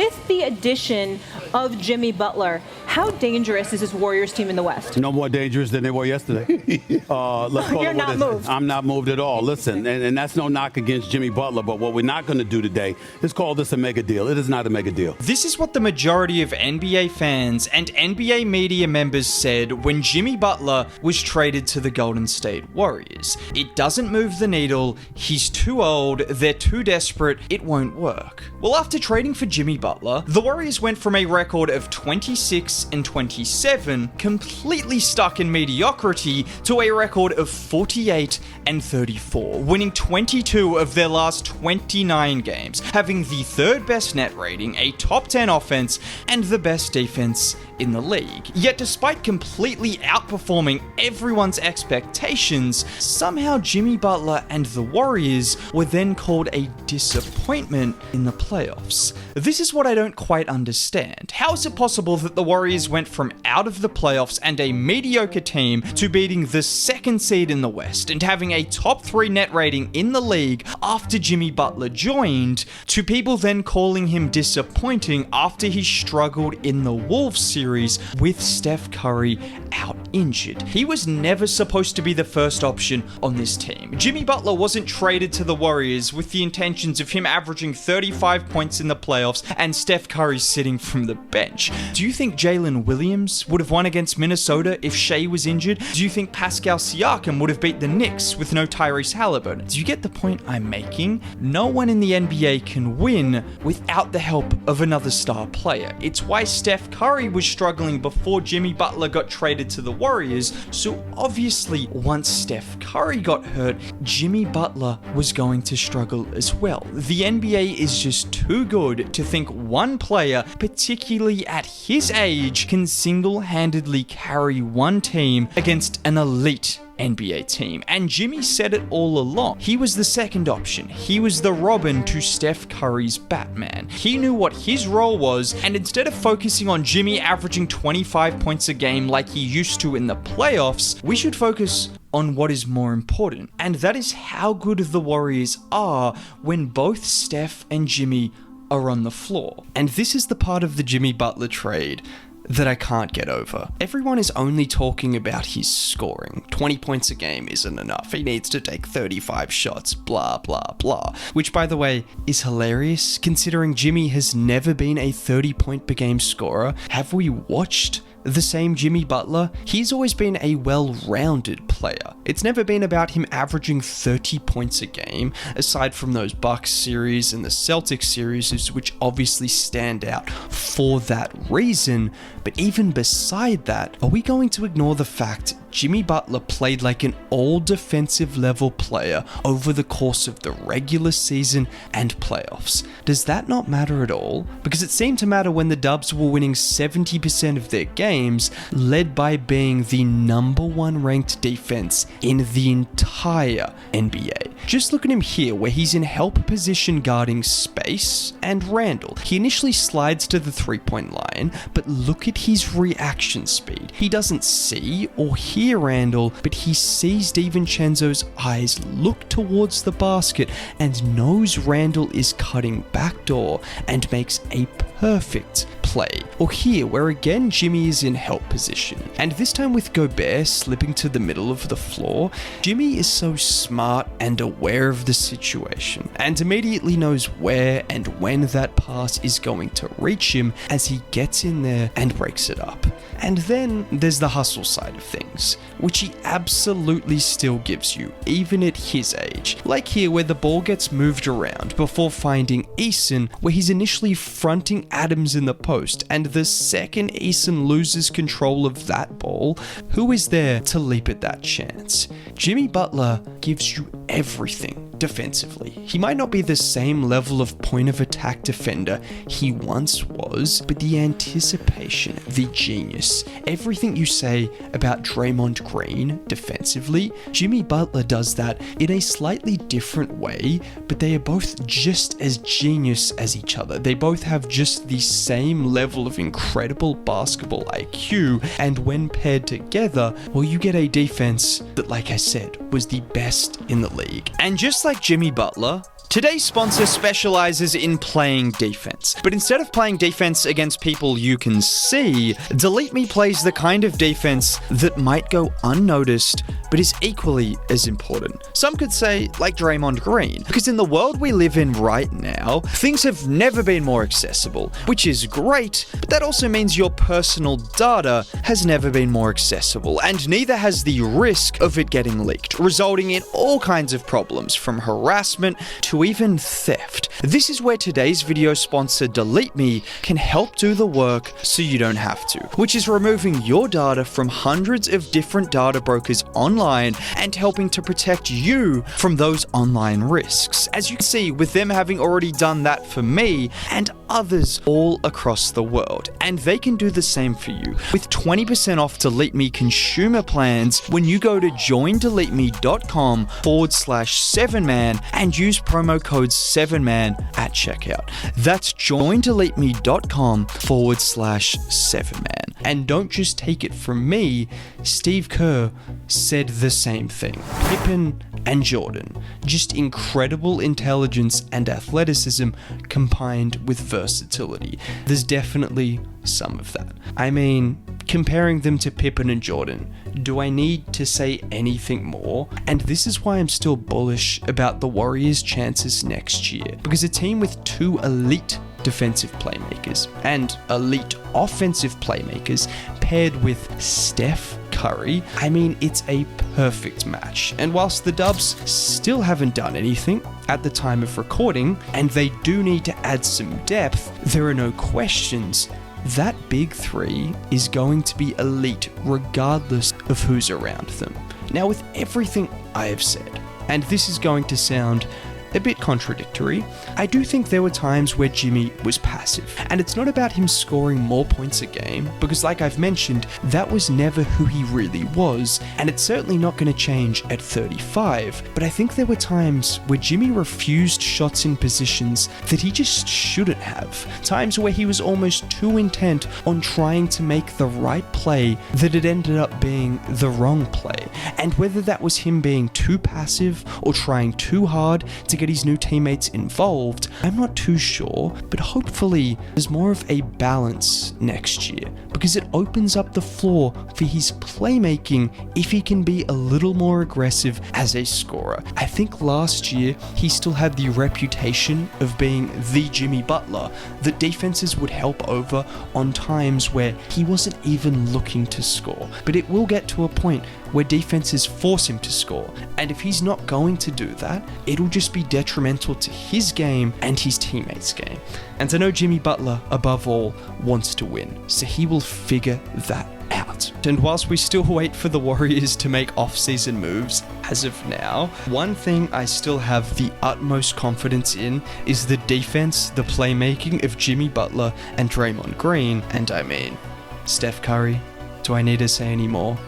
with the addition of Jimmy Butler, how dangerous is this Warriors team in the West? No more dangerous than they were yesterday. Let's call You're it not moved. I'm not moved at all. Listen, and that's no knock against Jimmy Butler, but what we're not going to do today is call this a mega deal. It is not a mega deal. This is what the majority of NBA fans and NBA media members said when Jimmy Butler was traded to the Golden State Warriors. It doesn't move the needle, he's too old, they're too desperate, it won't work. Well, after trading for Jimmy Butler, the Warriors went from a record of 26-27, completely stuck in mediocrity, to a record of 48-34, winning 22 of their last 29 games, having the third best net rating, a top 10 offense, and the best defense in the league. Yet despite completely outperforming everyone's expectations, somehow Jimmy Butler and the Warriors were then called a disappointment in the playoffs. This is what I don't quite understand. How is it possible that the Warriors went from out of the playoffs and a mediocre team to beating the second seed in the West and having a top 3 net rating in the league after Jimmy Butler joined, to people then calling him disappointing after he struggled in the Wolves series with Steph Curry out injured? He was never supposed to be the first option on this team. Jimmy Butler wasn't traded to the Warriors with the intentions of him averaging 35 points in the playoffs and Steph Curry sitting from the bench. Do you think Jalen Williams would have won against Minnesota if Shea was injured? Do you think Pascal Siakam would have beat the Knicks with no Tyrese Halliburton? Do you get the point I'm making? No one in the NBA can win without the help of another star player. It's why Steph Curry was struggling before Jimmy Butler got traded to the Warriors, so obviously once Steph Curry got hurt, Jimmy Butler was going to struggle as well. The NBA is just too good to think one player, particularly at his age, can single-handedly carry one team against an elite NBA team. And Jimmy said it all along. He was the second option. He was the Robin to Steph Curry's Batman. He knew what his role was, and instead of focusing on Jimmy averaging 25 points a game like he used to in the playoffs, we should focus on what is more important. And that is how good the Warriors are when both Steph and Jimmy are on the floor. And this is the part of the Jimmy Butler trade that I can't get over. Everyone is only talking about his scoring. 20 points a game isn't enough. He needs to take 35 shots, blah, blah, blah. Which, by the way, is hilarious, considering Jimmy has never been a 30-point per game scorer. Have we watched the same Jimmy Butler? He's always been a well-rounded player. It's never been about him averaging 30 points a game, aside from those Bucks series and the Celtics series, which obviously stand out for that reason. But even beside that, are we going to ignore the fact Jimmy Butler played like an all-defensive level player over the course of the regular season and playoffs? Does that not matter at all? Because it seemed to matter when the Dubs were winning 70% of their games, led by being the number 1 ranked defense in the entire NBA. Just look at him here, where he's in help position guarding Space and Randall. He initially slides to the 3-point line, but look at his reaction speed. He doesn't see or hear Randall, but he sees DiVincenzo's eyes look towards the basket and knows Randall is cutting backdoor and makes a perfect play. Or here, where again Jimmy is in help position, and this time with Gobert slipping to the middle of the floor. Jimmy is so smart and aware of the situation, and immediately knows where and when that pass is going to reach him as he gets in there and breaks it up. And then there's the hustle side of things, which he absolutely still gives you, even at his age. Like here, where the ball gets moved around before finding Eason, where he's initially fronting Adams in the post, and the second Eason loses control of that ball, who is there to leap at that chance? Jimmy Butler gives you everything defensively. He might not be the same level of point of attack defender he once was, but the anticipation, the genius, everything you say about Draymond Green defensively, Jimmy Butler does that in a slightly different way, but they are both just as genius as each other. They both have just the same level of incredible basketball IQ, and when paired together, well, you get a defense that, like I said, was the best in the league. And just like Jimmy Butler, Today's sponsor specializes in playing defense, but instead of playing defense against people you can see, Delete Me plays the kind of defense that might go unnoticed, but is equally as important. Some could say, like Draymond Green, because in the world we live in right now, things have never been more accessible, which is great, but that also means your personal data has never been more accessible, and neither has the risk of it getting leaked, resulting in all kinds of problems, from harassment to even theft. This is where today's video sponsor Delete Me can help do the work so you don't have to, which is removing your data from hundreds of different data brokers online and helping to protect you from those online risks. As you can see, with them having already done that for me and others all across the world, and they can do the same for you with 20% off Delete Me consumer plans when you go to joindeleteme.com/7man and use promo code 7man at checkout. That's joindeleteme.com/7man. And don't just take it from me, Steve Kerr said the same thing. Pippen and Jordan, just incredible intelligence and athleticism combined with versatility. There's definitely some of that. I mean, comparing them to Pippen and Jordan, do I need to say anything more? And this is why I'm still bullish about the Warriors' chances next year, because a team with two elite defensive playmakers and elite offensive playmakers paired with Steph Curry, I mean, it's a perfect match. And whilst the Dubs still haven't done anything at the time of recording, and they do need to add some depth, there are no questions that big three is going to be elite regardless of who's around them. Now, with everything I have said, and this is going to sound a bit contradictory, I do think there were times where Jimmy was passive. And it's not about him scoring more points a game, because like I've mentioned, that was never who he really was, and it's certainly not going to change at 35. But I think there were times where Jimmy refused shots in positions that he just shouldn't have. Times where he was almost too intent on trying to make the right play that it ended up being the wrong play. And whether that was him being too passive or trying too hard to get his new teammates involved, I'm not too sure, but hopefully there's more of a balance next year, because it opens up the floor for his playmaking if he can be a little more aggressive as a scorer. I think last year he still had the reputation of being the Jimmy Butler that defenses would help over on times where he wasn't even looking to score. But it will get to a point where defenses force him to score, and if he's not going to do that, it'll just be detrimental to his game and his teammates' game. And I know Jimmy Butler, above all, wants to win, so he will figure that out. And whilst we still wait for the Warriors to make off-season moves, as of now, one thing I still have the utmost confidence in is the defense, the playmaking of Jimmy Butler and Draymond Green, and I mean, Steph Curry. Do I need to say any more?